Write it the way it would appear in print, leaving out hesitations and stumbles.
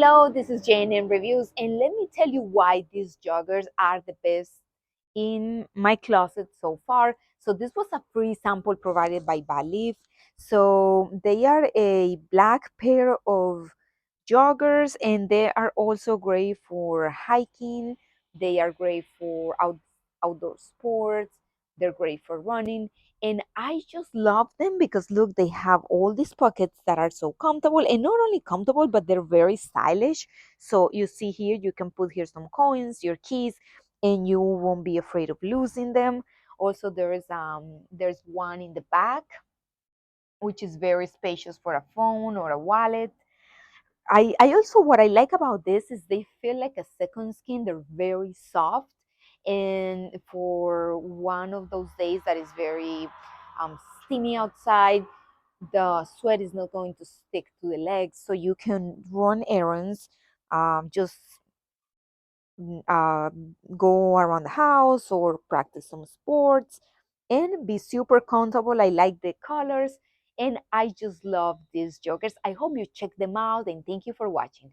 Hello, this is Jane in Reviews, and let me tell you why these joggers are the best in my closet so far. So, this was a free sample provided by BALEAF. So, they are a black pair of joggers, and they are also great for hiking. They are great for outdoor sports. They're great for running. And I just love them because look, they have all these pockets that are so comfortable, and not only comfortable, but they're very stylish. So you see here, you can put here some coins, your keys, and you won't be afraid of losing them. Also, there's one in the back, which is very spacious for a phone or a wallet. I also, what I like about this is they feel like a second skin. They're very soft, and for one of those days that is very steamy outside, the sweat is not going to stick to the legs, so you can run errands, just uh, go around the house or practice some sports and be super comfortable. I like the colors and I just love these joggers. I hope you check them out and thank you for watching.